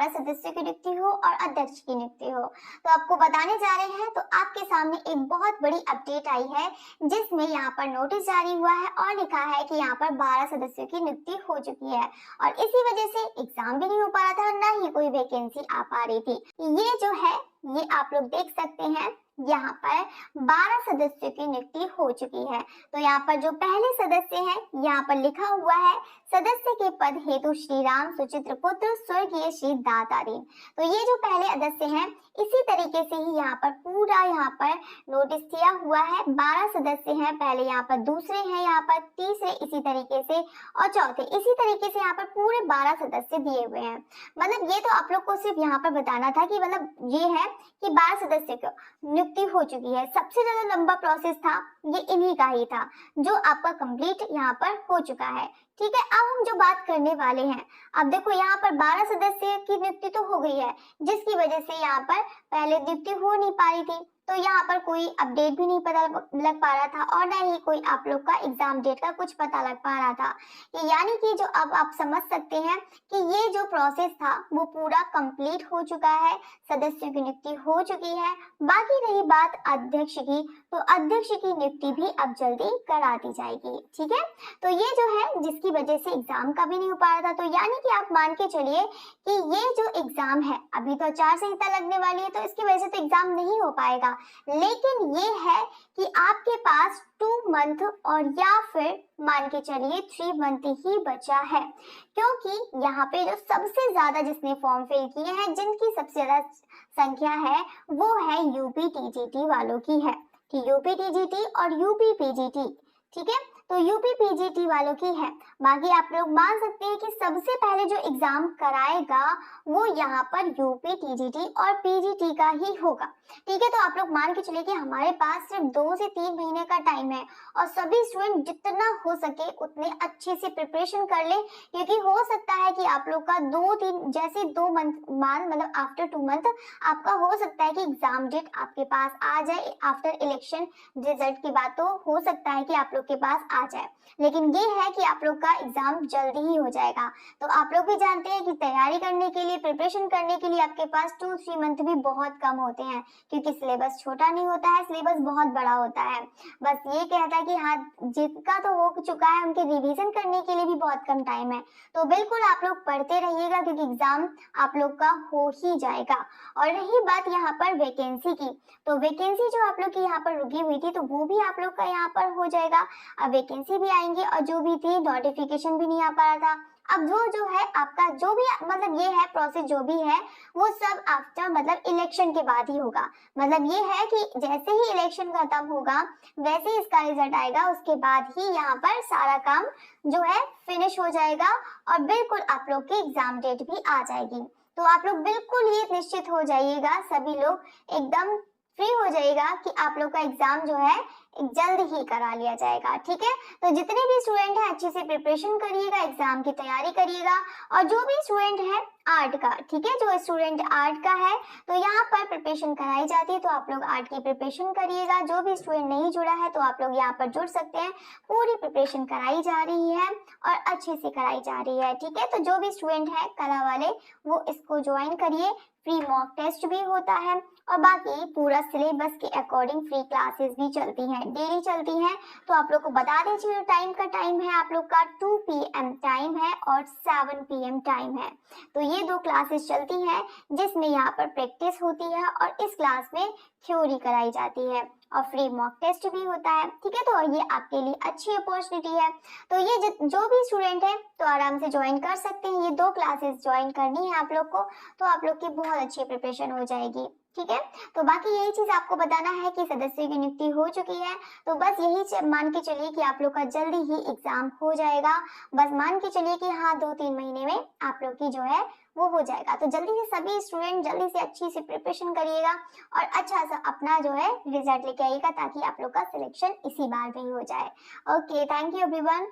12 सदस्यों की नियुक्ति हो और अध्यक्ष की नियुक्ति हो। तो आपको बताने जा रहे हैं, तो आपके सामने एक बहुत बड़ी अपडेट आई है जिसमें यहाँ पर नोटिस जारी हुआ है और लिखा है कि यहाँ पर 12 सदस्यों की नियुक्ति हो चुकी है और इसी वजह से एग्जाम भी नहीं हो पा रहा था और ना ही कोई वैकेंसी आ पा रही थी। ये जो है ये आप लोग देख सकते हैं, यहाँ पर 12 सदस्यों की नियुक्ति हो चुकी है। तो यहाँ पर जो पहले सदस्य हैं, यहाँ पर लिखा हुआ है सदस्य के पद हेतु श्री राम सुचित्र पुत्र स्वर्गीय श्री दातारीन। तो ये जो पहले सदस्य हैं, इसी तरीके से ही यहाँ पर पूरा यहाँ पर नोटिस दिया हुआ है। 12 सदस्य हैं, पहले यहाँ पर दूसरे हैं, यहाँ पर तीसरे इसी तरीके से और चौथे इसी तरीके से यहाँ पर पूरे 12 सदस्य दिए हुए हैं। मतलब ये तो आप लोग को सिर्फ यहाँ पर बताना था कि मतलब ये है कि 12 सदस्य को नियुक्ति हो चुकी है। सबसे ज्यादा लंबा प्रोसेस था ये इन्हीं का ही था जो आपका कंप्लीट यहाँ पर हो चुका है। ठीक है, अब हम जो बात करने वाले हैं, अब देखो यहाँ पर 12 सदस्य की नियुक्ति तो हो गई है, जिसकी वजह से यहाँ पर पहले नियुक्ति हो नहीं पा रही थी, तो यहाँ पर कोई अपडेट भी नहीं पता लग पा रहा था और ना ही कोई आप लोग का एग्जाम डेट का कुछ पता लग पा रहा था। यानी कि जो अब आप समझ सकते हैं कि ये जो प्रोसेस था वो पूरा कंप्लीट हो चुका है, सदस्यों की नियुक्ति हो चुकी है। बाकी रही बात अध्यक्ष की, तो अध्यक्ष की नियुक्ति भी अब जल्दी करा दी जाएगी। ठीक है, तो ये जो है जिसकी वजह से एग्जाम का भी नहीं हो पा रहा था, तो यानी कि आप मान के चलिए कि ये जो एग्जाम है, अभी तो आचार संहिता लगने वाली है तो इसकी वजह से तो एग्जाम नहीं हो पाएगा, लेकिन ये है कि आपके पास 2 मंथ और या फिर मान के चलिए 3 मंथ ही बचा है, क्योंकि यहाँ पे जो सबसे ज्यादा जिसने फॉर्म फिल किए हैं, जिनकी सबसे ज्यादा संख्या है वो है यूपी टीजीटी वालों की है कि यूपी टीजीटी और यूपी पीजीटी। ठीक है, तो यूपी पीजीटी वालों की है। बाकी आप लोग मान सकते हैं कि सबसे पहले जो एग्जाम कराएगा वो यहाँ पर यूपी टीजीटी और पीजीटी का ही होगा। ठीक है, तो आप लोग मान के चलिए कि हमारे पास सिर्फ 2 से 3 महीने का टाइम है और सभी स्टूडेंट जितना हो सके उतने अच्छे से प्रिपरेशन कर ले, क्योंकि हो सकता है कि आप लोग का 2-3 जैसे 2 मंथ मान मतलब आफ्टर 2 मंथ आपका हो सकता है कि एग्जाम डेट आपके पास आ जाए। आफ्टर इलेक्शन रिजल्ट की बात तो हो सकता है कि आप लोग के पास आ जाए, लेकिन ये है कि आप लोग का एग्जाम जल्दी ही हो जाएगा। तो आप लोग भी जानते हैं कि तैयारी करने के लिए, प्रिपरेशन करने के लिए आपके पास 2-3 मंथ भी बहुत कम होते हैं, क्योंकि सिलेबस छोटा नहीं होता है, सिलेबस बहुत बड़ा होता है। बस ये कहता है कि हाँ जिनका तो हो चुका है उनके रिवीजन करने के लिए भी बहुत कम टाइम है। तो बिल्कुल आप लोग पढ़ते रहिएगा, क्योंकि एग्जाम आप लोग का हो ही जाएगा। और रही बात यहाँ पर वैकेंसी की, तो वैकेंसी जो आप लोग की यहाँ पर रुकी हुई थी तो वो भी आप लोग का यहाँ पर हो जाएगा। अब वैकेंसी भी आएंगी और जो भी थी नोटिफिकेशन भी नहीं आ पा रहा था। अब जो है आपका जो भी मतलब ये है प्रोसेस जो भी है वो सब आफ्टर मतलब इलेक्शन के बाद ही होगा। मतलब ये है कि जैसे ही इलेक्शन खत्म होगा वैसे ही इसका रिजल्ट आएगा, उसके बाद ही यहाँ पर सारा काम जो है फिनिश हो जाएगा और बिल्कुल आप लोग की एग्जाम डेट भी आ जाएगी। तो आप लोग बिल्कुल ये निश्चित हो जाइएगा, सभी लोग एकदम फ्री हो जाएगा कि आप लोग का एग्जाम जो है जल्द ही करा लिया जाएगा। ठीक है, तो जितने भी स्टूडेंट हैं अच्छे से प्रिपरेशन करिएगा, एग्जाम की तैयारी करिएगा। और जो भी स्टूडेंट है आर्ट का, ठीक है, जो स्टूडेंट आर्ट का है तो यहाँ पर प्रिपरेशन कराई जाती है, तो आप लोग आर्ट की प्रिपरेशन करिएगा। जो भी स्टूडेंट नहीं जुड़ा है तो आप लोग यहाँ पर जुड़ सकते हैं, पूरी प्रिपरेशन कराई जा रही है और अच्छे से कराई जा रही है। ठीक है, तो जो भी स्टूडेंट है कला वाले वो इसको ज्वाइन करिए, फ्री मॉक टेस्ट भी होता है और बाकी पूरा सिलेबस के अकॉर्डिंग फ्री क्लासेस भी चलती हैं, डेली चलती हैं। तो आप लोग को बता दीजिए टाइम का टाइम है आप लोग का 2 PM टाइम है और 7 PM टाइम है। तो ये 2 क्लासेस चलती हैं जिसमें यहाँ पर प्रैक्टिस होती है और इस क्लास में थ्योरी कराई जाती है और फ्री मॉक टेस्ट भी होता है। ठीक है, तो ये आपके लिए अच्छी अपॉर्चुनिटी है। तो ये जो भी स्टूडेंट है तो आराम से ज्वाइन कर सकते हैं। ये 2 क्लासेस ज्वाइन करनी है आप लोग को, तो आप लोग की बहुत अच्छी प्रिपरेशन हो जाएगी। ठीक है, तो बाकी यही चीज आपको बताना है कि सदस्य की नियुक्ति हो चुकी है, तो बस यही मान के चलिए कि आप लोग का जल्दी ही एग्जाम हो जाएगा। बस मान के चलिए कि हाँ 2-3 महीने में आप लोग की जो है वो हो जाएगा। तो जल्दी से सभी स्टूडेंट जल्दी से अच्छी से प्रिपरेशन करिएगा और अच्छा सा अपना जो है रिजल्ट लेके आइएगा, ताकि आप लोग का सिलेक्शन इसी बार में ही हो जाए। Okay, thank you everyone.